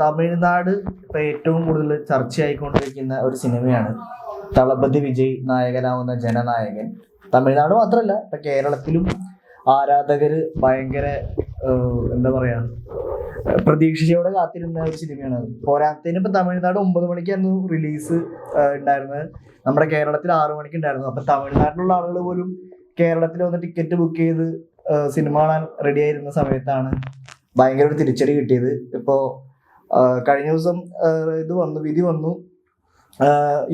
തമിഴ്നാട് ഇപ്പൊ ഏറ്റവും കൂടുതൽ ചർച്ചയായിക്കൊണ്ടിരിക്കുന്ന ഒരു സിനിമയാണ് തളപതി വിജയ് നായകനാവുന്ന ജനനായകൻ. തമിഴ്നാട് മാത്രമല്ല, ഇപ്പൊ കേരളത്തിലും ആരാധകര് ഭയങ്കര എന്താ പറയാ പ്രതീക്ഷയോടെ കാത്തിരുന്ന ഒരു സിനിമയാണ്. പോരാത്തതിന് ഇപ്പൊ തമിഴ്നാട് 9 മണിക്കായിരുന്നു റിലീസ് ഉണ്ടായിരുന്നത്, നമ്മുടെ കേരളത്തിൽ 6 മണിക്ക് ഉണ്ടായിരുന്നു. അപ്പൊ തമിഴ്നാട്ടിലുള്ള ആളുകൾ പോലും കേരളത്തിൽ വന്ന് ടിക്കറ്റ് ബുക്ക് ചെയ്ത് സിനിമ കാണാൻ റെഡി ആയിരുന്ന സമയത്താണ് ഭയങ്കര ഒരു തിരിച്ചടി കിട്ടിയത്. ഇപ്പോ കഴിഞ്ഞ ദിവസം വിധി വന്നു,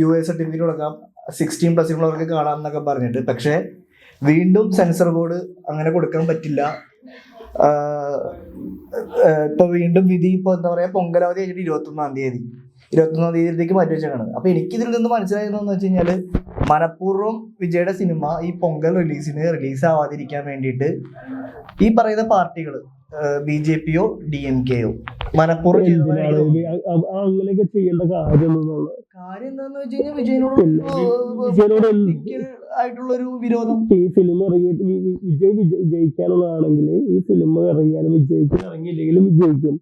US സർട്ടിഫിക്കറ്റ് കൊടുക്കാം, 16+ ഉള്ളവർക്ക് കാണാം എന്നൊക്കെ പറഞ്ഞിട്ട്. പക്ഷെ വീണ്ടും സെൻസർ ബോർഡ് അങ്ങനെ കൊടുക്കാൻ പറ്റില്ല. ഇപ്പൊ വീണ്ടും വിധി ഇപ്പൊ എന്താ പറയാ, പൊങ്കലാവധി കഴിഞ്ഞിട്ട് 21-ാം തീയതിയിലേക്ക് മാറ്റി വെച്ചാണ്. അപ്പൊ എനിക്കിതിൽ നിന്ന് മനസ്സിലായതെന്ന് വെച്ച് കഴിഞ്ഞാല്, മനഃപൂർവ്വം വിജയുടെ സിനിമ ഈ പൊങ്കൽ റിലീസ് ആവാതിരിക്കാൻ വേണ്ടിയിട്ട് ഈ പറയുന്ന പാർട്ടികൾ BJP-യോ DMK-യോ മനഃപൂർവ്വം അങ്ങനെയൊക്കെ ചെയ്യേണ്ട കാര്യം എന്താന്ന് വെച്ച് കഴിഞ്ഞാൽ വിജയനോട് ആയിട്ടുള്ളൊരു വിരോധം. ഈ സിനിമ ഇറങ്ങിയിട്ട് വിജയ് ജയിക്കാനുള്ളതാണെങ്കിൽ ഈ സിനിമ ഇറങ്ങിയാലും ഇറങ്ങിയില്ലെങ്കിലും വിജയിക്കും.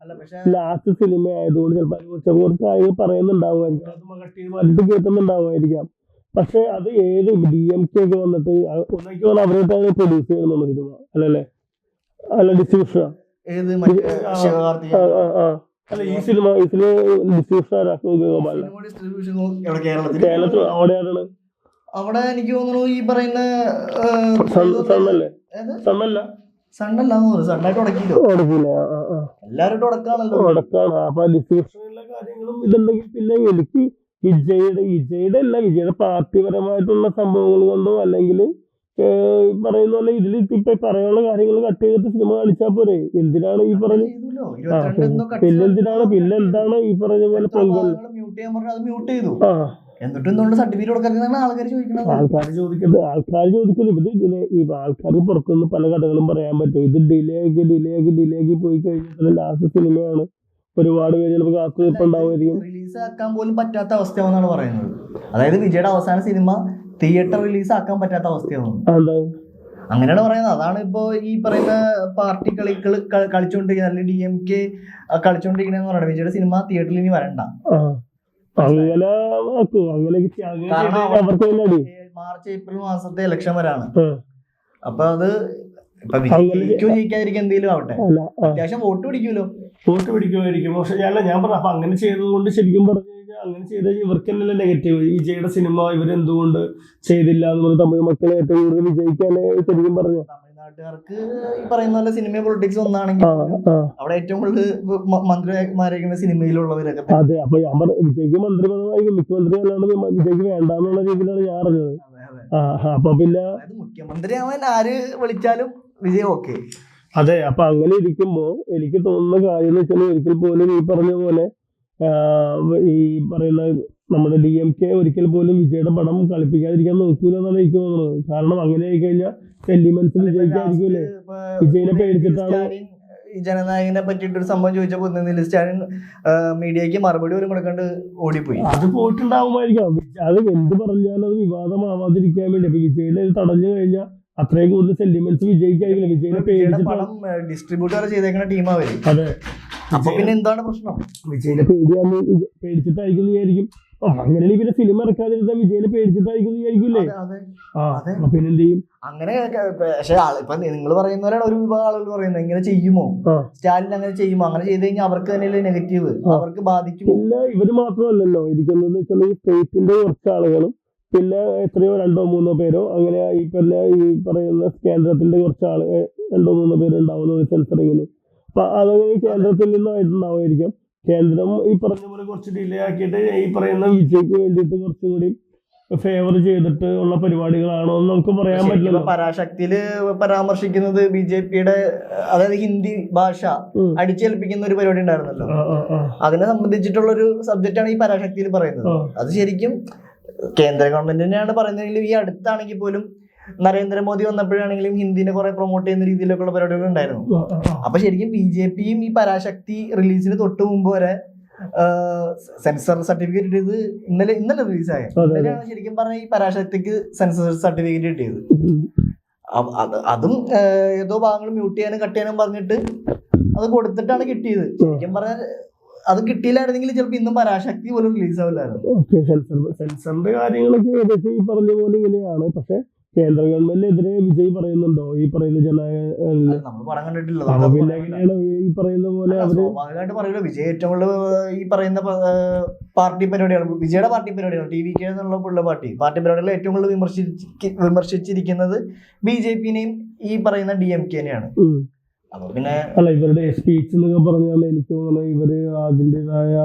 ലാസ്റ്റ് സിനിമ ആയതുകൊണ്ട് ചിലപ്പോൾ കുറച്ച് കാര്യങ്ങൾ പറയുന്നുണ്ടാവുമായിരിക്കും, അത് മകട്ടി കേൾക്കുന്നുണ്ടാവുമായിരിക്കാം. പക്ഷെ അത് ഏത് DMK ഒക്കെ വന്നിട്ട് ഒന്നൊക്കെ അവരായിട്ടാണ് പ്രൊഡ്യൂസ് ചെയ്യുന്നുള്ള സിനിമ അല്ലല്ലേ, അല്ല ഡിസ്ട്രിബ്യൂഷൻ അല്ല ഈ സിനിമ കേരളത്തിൽ അവിടെയാണ്. അവിടെ എനിക്ക് തോന്നുന്നു ഈ പറയുന്ന ഉടക്കാണ്. അപ്പൊ ഡിസ്ട്രിബ്യൂഷനുള്ള കാര്യങ്ങളും ഇതുണ്ടെങ്കിൽ പിന്നെ എനിക്ക് വിജയുടെ പാർട്ടിപരമായിട്ടുള്ള സംഭവങ്ങൾ കൊണ്ടോ അല്ലെങ്കിൽ പറയുന്ന പോലെ ഇതിൽ ഇപ്പൊ പറയാനുള്ള കാര്യങ്ങൾ കട്ട് ചെയ്തിട്ട് സിനിമ കാണിച്ചാൽ പോരെ. എന്തിനാണ് ഈ പറഞ്ഞ പിന്നെന്താണ് ഈ പറഞ്ഞ പോലെ പൊങ്കൽ ആൾക്കാർ ചോദിക്കുന്നത് ഈ ആൾക്കാർക്ക് പുറത്തുനിന്ന് പല കഥകളും പറയാൻ പറ്റും. ഇത് ഡിലേ ആക്കി പോയി കഴിഞ്ഞാൽ ലാസ്റ്റ് സിനിമയാണ്, ഒരുപാട് പേര് ചിലപ്പോൾ കാത്തുനിൽപ്പുണ്ടാവുമായിരിക്കും. റിലീസ് ആക്കാൻ പോലും പറ്റാത്ത അവസ്ഥയാണെന്നാണ് പറയുന്നത്. അതായത് വിജയുടെ അവസാന സിനിമ തിയേറ്റർ റിലീസ് ആക്കാൻ പറ്റാത്ത അവസ്ഥയാണ് അങ്ങനെയാണ് പറയുന്നത്. അതാണ് ഇപ്പോ ഈ പറയുന്ന പാർട്ടി കളിച്ചോണ്ടിരിക്കുന്നത്, അല്ലെങ്കിൽ DMK കളിച്ചോണ്ടിരിക്കണെന്ന് പറയുന്നത്. വിജയുടെ സിനിമ തിയേറ്ററിൽ ഇനി വരണ്ട. മാർച്ച് ഏപ്രിൽ മാസത്തെ ഇലക്ഷൻ വരാണ്. അപ്പൊ അത് ഇപ്പൊ ജയിക്കാതിരിക്കും എന്തെങ്കിലും ആവട്ടെ, അത്യാവശ്യം വോട്ട് പിടിക്കുമായിരിക്കും. പക്ഷെ ഞാൻ പറഞ്ഞു അപ്പൊ അങ്ങനെ ചെയ്തതുകൊണ്ട് ശരിക്കും പറഞ്ഞു കഴിഞ്ഞാൽ അങ്ങനെ ചെയ്ത ഇവർക്ക് തന്നെയല്ല നെഗറ്റീവ്. വിജയുടെ സിനിമ ഇവരെന്തുകൊണ്ട് ചെയ്തില്ല എന്ന് പറഞ്ഞ് തമിഴ് മക്കളെ ഏറ്റവും കൂടുതൽ വിജയിക്കാനേ ശരിക്കും പറഞ്ഞു. തമിഴ്നാട്ടുകാർക്ക് ഈ പറയുന്ന പോലെ സിനിമ പൊളിറ്റിക്സ് ഒന്നാണെങ്കിൽ അവിടെ ഏറ്റവും കൂടുതൽ മന്ത്രിമാരായിരിക്കുന്ന സിനിമയിലുള്ളവരൊക്കെ. അതെ, അപ്പൊ ഞാൻ പറഞ്ഞു വിജയ്ക്ക് മന്ത്രിപദമായി മുഖ്യമന്ത്രി അല്ലാണ്ട് വിജയ്ക്ക് വേണ്ടാന്നുള്ള രീതിയിലാണ് ഞാൻ അറിഞ്ഞത്. അപ്പൊ പിന്നെ മുഖ്യമന്ത്രി ആവാൻ ആര് വിളിച്ചാലും വിജയ് ഓക്കെ. അതെ, അപ്പൊ അങ്ങനെ ഇരിക്കുമ്പോ എനിക്ക് തോന്നുന്ന കാര്യം എന്ന് വെച്ചാൽ ഒരിക്കൽ പോലും ഈ പറഞ്ഞ പോലെ ഈ പറയുന്ന നമ്മുടെ DMK ഒരിക്കൽ പോലും വിജയുടെ പടം കളിപ്പിക്കാതിരിക്കാൻ നോക്കൂല എന്നാണ് എനിക്ക് തോന്നുന്നത്. കാരണം അങ്ങനെ ആയി കഴിഞ്ഞാൽ സെന്റിമെന്റ്സ് വിജയിക്കാതിരിക്കൂലേ, വിജയിനെ പേടിച്ചിട്ടാണ്. ഈ ജനനായകനെ പറ്റിയിട്ടൊരു സംഭവം ചോദിച്ചപ്പോൾ സ്റ്റാലിൻ മീഡിയക്ക് മറുപടി പോലും കൊടുക്കാണ്ട് ഓടിപ്പോയി. അത് പോയിട്ടുണ്ടാവുമായിരിക്കാം. അത് എന്ത് പറഞ്ഞാലും അത് വിവാദമാവാതിരിക്കാൻ വേണ്ടി. അപ്പൊ വിജയിനെ തടഞ്ഞു കഴിഞ്ഞാൽ അത്രയും കൂടുതൽ സെന്റിമെന്റ്സ് വിജയിക്കായിരിക്കില്ല. വിജയിനെ ഡിസ്ട്രിബ്യൂട്ടർ ചെയ്തേക്കുന്ന ടീമാവര്. അതെ, അപ്പൊ പിന്നെ എന്താണ് പ്രശ്നം? വിജയിനെ പേടിച്ചിട്ടായിരിക്കും വിചാരിക്കും. അങ്ങനെയാണെങ്കിൽ പിന്നെ സിനിമ ഇറക്കാതിരുന്ന വിജയിനെ പേടിച്ചിട്ടായിരിക്കും വിചാരിക്കില്ലേ. പിന്നെ എന്ത് ചെയ്യും? അങ്ങനെ പക്ഷെ ഇപ്പൊ നിങ്ങൾ പറയുന്നവരാണ് ഒരു വിഭാഗം ആളുകൾ പറയുന്നത്, ഇങ്ങനെ ചെയ്യുമോ സ്റ്റാലിൻ, അങ്ങനെ ചെയ്യുമോ, അങ്ങനെ ചെയ്ത് കഴിഞ്ഞാൽ അവർക്ക് തന്നെയല്ലേ നെഗറ്റീവ്, അവർക്ക് ബാധിക്കും. പിന്നെ ഇവര് മാത്രമല്ലല്ലോ ഇരിക്കുന്നതെന്ന് വെച്ചാൽ ഈ സ്റ്റേറ്റിന്റെ കുറച്ച് ആളുകളും പിന്നെ എത്രയോ 2-3 പേരോ അങ്ങനെ ഈ പറയുന്ന കേന്ദ്രത്തിന്റെ കുറച്ച് ആള് 2-3 പേര് ഉണ്ടാവുന്നത് സെൻസറിങ്ങിന്. അപ്പൊ അതങ്ങനെ കേന്ദ്രത്തിൽ നിന്നായിട്ടുണ്ടാവുമായിരിക്കും. കേന്ദ്രം ഈ പറഞ്ഞ പോലെ കുറച്ച് ഡിലേ ആക്കിയിട്ട് ഈ പറയുന്ന വിജയ്ക്ക് വേണ്ടിയിട്ട് കുറച്ചും കൂടി ഫേവർ ചെയ്തിട്ട് ഉള്ള പരിപാടികളാണോ എന്ന് നമുക്ക് പറയാൻ പറ്റില്ല. പരാശക്തിയില് പരാമർശിക്കുന്നത് BJP-യുടെ അതായത് ഹിന്ദി ഭാഷ അടിച്ചേൽപ്പിക്കുന്ന ഒരു പരിപാടി ഉണ്ടായിരുന്നല്ലോ, അതിനെ സംബന്ധിച്ചിട്ടുള്ള ഒരു സബ്ജക്റ്റാണ് ഈ പരാശക്തിയിൽ പറയുന്നത്. അത് ശരിക്കും കേന്ദ്ര ഗവൺമെന്റ് തന്നെയാണ് പറയുന്നതെങ്കിലും ഈ അടുത്താണെങ്കിൽ പോലും നരേന്ദ്രമോദി വന്നപ്പോഴാണെങ്കിലും ഹിന്ദിനെ കുറെ പ്രൊമോട്ട് ചെയ്യുന്ന രീതിയിലൊക്കെയുള്ള പരിപാടികൾ ഉണ്ടായിരുന്നു. അപ്പൊ ശരിക്കും BJP-യും ഈ പരാശക്തി റിലീസിന് തൊട്ട് മുമ്പ് വരെ സെൻസർ സർട്ടിഫിക്കറ്റ് കിട്ടിയത് ഇന്നലെ റിലീസായ ഇന്നലെയാണ് ശരിക്കും പറഞ്ഞ ഈ പരാശക്തിക്ക് സെൻസർ സർട്ടിഫിക്കറ്റ് കിട്ടിയത്. അതും ഏതോ ഭാഗങ്ങൾ മ്യൂട്ട് ചെയ്യാനും കട്ട് ചെയ്യാനും പറഞ്ഞിട്ട് അത് കൊടുത്തിട്ടാണ് കിട്ടിയത്. ശരിക്കും പറഞ്ഞാൽ അത് കിട്ടിയില്ലായിരുന്നെങ്കിൽ ചിലപ്പോൾ ഇന്നും പരാശക്തി പോലും റിലീസ് ആവില്ലായിരുന്നു. ഓക്കെ, സെൻസറിന്റെ കാര്യങ്ങളൊക്കെ ഏകദേശം ഈ പറഞ്ഞ പോലെ ഇങ്ങനെയാണ്. പക്ഷെ കേന്ദ്ര ഗവൺമെന്റിനെതിരെ വിജയ് പറയുന്നുണ്ടോ ഈ പറയുന്ന നമ്മൾ പടം കണ്ടിട്ടില്ല. പിന്നെ എങ്ങനെയാണ് ഈ പറയുന്ന പോലെ അവര് സ്വാഭാവികമായിട്ട് പറയില്ല. വിജയ് ഏറ്റവും കൂടുതൽ ഈ പറയുന്ന പാർട്ടി പരിപാടികൾ, വിജയുടെ പാർട്ടി പരിപാടികൾ, TVK എന്നുള്ള പാർട്ടി പരിപാടികൾ ഏറ്റവും കൂടുതൽ വിമർശിച്ചിരിക്കുന്നത് BJP-നെയും ഈ പറയുന്ന DMK-നെയാണ്. അപ്പൊ പിന്നെ അല്ല, ഇവരുടെ സ്പീച്ച് എന്നൊക്കെ പറഞ്ഞാൽ എനിക്ക് തോന്നുന്നത് ഇവര് അതിൻ്റെതായ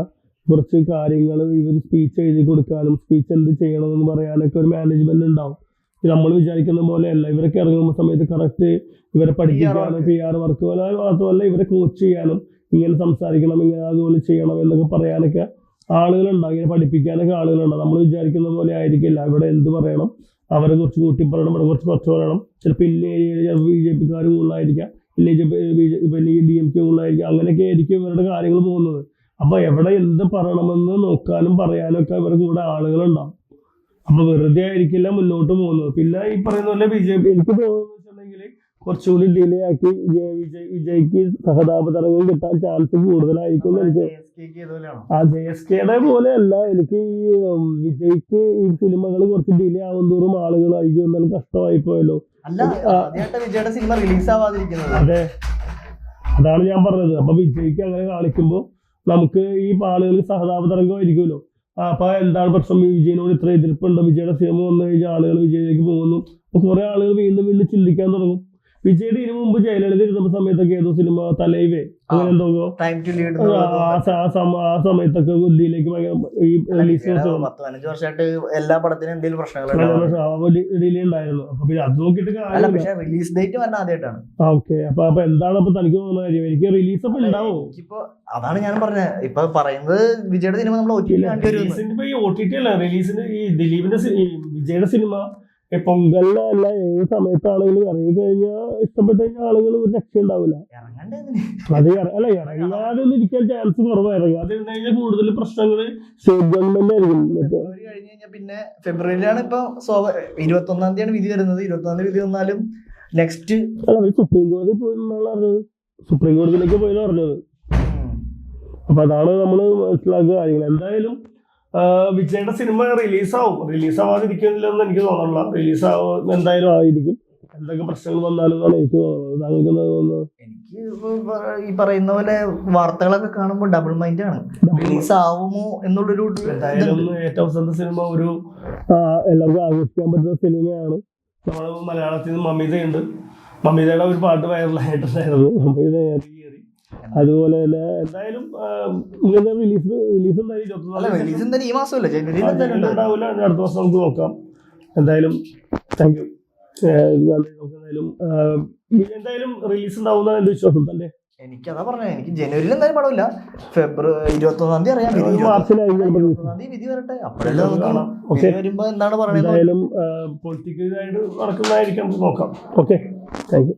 കുറച്ച് കാര്യങ്ങൾ ഇവർ സ്പീച്ച് എഴുതി കൊടുക്കാനും സ്പീച്ച് എന്ത് ചെയ്യണമെന്ന് പറയാനൊക്കെ ഒരു മാനേജ്മെന്റ് ഉണ്ടാവും. നമ്മൾ വിചാരിക്കുന്ന പോലെയല്ല. ഇവരൊക്കെ ഇറങ്ങുന്ന സമയത്ത് കറക്റ്റ് ഇവരെ പഠിപ്പിക്കാനും PR വർക്ക് പോലെ മാത്രമല്ല ഇവരെ കോച്ച് ചെയ്യാനും ഇങ്ങനെ സംസാരിക്കണം, ഇങ്ങനെ അതുപോലെ ചെയ്യണം എന്നൊക്കെ പറയാനൊക്കെ ആളുകളുണ്ടാവും. ഇങ്ങനെ പഠിപ്പിക്കാനൊക്കെ ആളുകളുണ്ടാവും. നമ്മൾ വിചാരിക്കുന്ന പോലെ ആയിരിക്കില്ല. ഇവിടെ എന്ത് പറയണം, അവരെ കുറച്ച് കൂട്ടി പറയണം, ഇവിടെ കുറച്ച് പറയണം. ചിലപ്പോൾ ഇന്ന ഏരിയയിൽ BJP-ക്കാർ കൂടുതലായിരിക്കാം, പിന്നെ DMK കൂടുതലായിരിക്കാം. അങ്ങനെയൊക്കെ ആയിരിക്കും ഇവരുടെ കാര്യങ്ങൾ പോകുന്നത്. അപ്പൊ എവിടെ എന്ത് പറയണമെന്ന് നോക്കാനും പറയാനും ഒക്കെ ഇവർക്ക് ഇവിടെ ആളുകളുണ്ടാവും. അപ്പൊ വെറുതെ ആയിരിക്കില്ല മുന്നോട്ട് പോകുന്നത്. പിന്നെ ഈ പറയുന്ന പോലെ BJP എനിക്ക് തോന്നുന്നു വെച്ചിട്ടുണ്ടെങ്കിൽ കുറച്ചുകൂടി ഡിലേ ആക്കി വിജയ്ക്ക് സഹതാപതരങ്ങൾ കിട്ടാൻ ചാൻസ് കൂടുതലായിരിക്കും. എനിക്ക് JSKയുടെ പോലെയല്ല, എനിക്ക് ഈ വിജയ്ക്ക് ഈ സിനിമകൾ കുറച്ച് ഡിലേ ആവുന്നതോറും ആളുകളായിരിക്കും എന്നാലും കഷ്ടമായി പോയല്ലോ. അതെ, അതാണ് ഞാൻ പറഞ്ഞത്. അപ്പൊ വിജയ്ക്ക് അങ്ങനെ കാണിക്കുമ്പോൾ നമുക്ക് ഈ ആളുകൾക്ക് സഹതാപതരംഗമായിരിക്കുമല്ലോ. അപ്പൊ എന്താണ് പ്രശ്നം, വിജയനോട് ഇത്ര എതിർപ്പുണ്ടോ, വിജയുടെ സിനിമ വന്നു കഴിഞ്ഞാൽ ആളുകൾ വിജയിലേക്ക് പോകുന്നു. അപ്പൊ കുറെ ആളുകൾ വീണ്ടും വീണ്ടും ചിന്തിക്കാൻ തുടങ്ങും. വിജയുടെ ഇതിനു മുമ്പ് ജയലളിത ഇരുന്ന സമയത്തൊക്കെ ഏതോ സിനിമ തലൈവേ അങ്ങനെ എന്തോ ആ സമയത്തൊക്കെ ദില്ലിയിലേക്ക് ഈ റിലീസ് 15 വർഷമായിട്ട് എല്ലാ പടത്തിനും എന്തെങ്കിലും പ്രശ്നങ്ങൾ ഡിലേ ഉണ്ടായിരുന്നു. അപ്പൊ പിന്നെ അത് നോക്കിയിട്ട് റിലീസ് ഡേറ്റ് പറഞ്ഞ ആദ്യമായിട്ടാണ്. ഓക്കെ, അപ്പൊ എന്താണ് അപ്പൊ തനിക്ക് തോന്നുന്ന കാര്യം? എനിക്ക് റിലീസ് അപ്പൊ ഉണ്ടാവോ? അതാണ് ഞാൻ പറഞ്ഞത്. ഇപ്പൊ പറയുന്നത് വിജയുടെ സിനിമ നമ്മൾ ഈ OTT അല്ല റിലീസിന്. ഈ ദിലീപിന്റെ വിജയുടെ സിനിമ പൊങ്കലിനല്ല ഏത് സമയത്താണെങ്കിലും ഇറങ്ങി കഴിഞ്ഞാൽ ഇഷ്ടപ്പെട്ട കഴിഞ്ഞാൽ ആളുകൾ ഒരു രക്ഷ ഉണ്ടാവില്ല. അത് അല്ല, ഇറങ്ങാതെ ഒന്നും ഇരിക്കാൻ ചാൻസ് കുറവായിരുന്നു. അത് കഴിഞ്ഞാൽ കൂടുതൽ പ്രശ്നങ്ങൾ സ്റ്റേറ്റ് ഗവൺമെന്റ് ആയിരിക്കും. പിന്നെ ഫെബ്രുവരിയിലാണ് ഇപ്പൊ 21-ാം തീയതിയാണ് വിധി വരുന്നത്. 21-ാം തീയതി വിധി വന്നാലും നെക്സ്റ്റ് സുപ്രീം കോടതി പോയെന്നാണ് അറിഞ്ഞത്. സുപ്രീം കോടതിയിലേക്ക് പോയെന്ന് പറഞ്ഞത്. അപ്പൊ അതാണ് നമ്മൾ മനസ്സിലാക്കുക കാര്യങ്ങൾ. എന്തായാലും വിജയുടെ സിനിമ റിലീസാവാതിരിക്കുന്നില്ലെന്ന് എനിക്ക് തോന്നുന്നില്ല. റിലീസാവും എന്തായാലും ആയിരിക്കും. എന്തൊക്കെ പ്രശ്നങ്ങൾ വന്നാലും എന്നാണ് എനിക്ക് തോന്നുന്നത്. താങ്കൾക്ക് എന്താ തോന്നുന്നത്? എനിക്ക് ഈ പറയുന്ന പോലെ വാർത്തകളൊക്കെ കാണുമ്പോൾ ഡബിൾ മൈൻഡ് ആണ്. റിലീസ് ആവുമോ എന്നുള്ളൊരു എന്തായാലും ഏറ്റവും അവസാനത്തെ സിനിമ ഒരു എല്ലാവർക്കും ആഘോഷിക്കാൻ പറ്റുന്ന സിനിമയാണ്. നമ്മൾ മലയാളത്തിൽ നിന്ന് മമിതയുണ്ട്. മമിതയുടെ ഒരു പാട്ട് വൈറലായിട്ടുണ്ടായിരുന്നു. മമിത അതുപോലെ തന്നെ എന്തായാലും റിലീസ് എന്തായാലും ഈ മാസമല്ല, ഉണ്ടാവില്ല. അടുത്ത വർഷം നമുക്ക് നോക്കാം. എന്തായാലും താങ്ക് യു. എന്തായാലും റിലീസ് ഉണ്ടാവുന്ന എന്റെ വിശ്വാസം തന്നെ. എനിക്കതാ പറഞ്ഞത്. എനിക്ക് ജനുവരിയിൽ എന്തായാലും പടമില്ല. ഫെബ്രുവരി 21-ാം തീയതി അറിയാം. വിധി വരട്ടെ, അപ്പോഴേ വരുമ്പോ എന്താണ് പറയുന്നത്. എന്തായാലും പൊളിറ്റിക്കലായിട്ട് നടക്കുന്നതായിരിക്കും, നമുക്ക് നോക്കാം. Okay, thank you.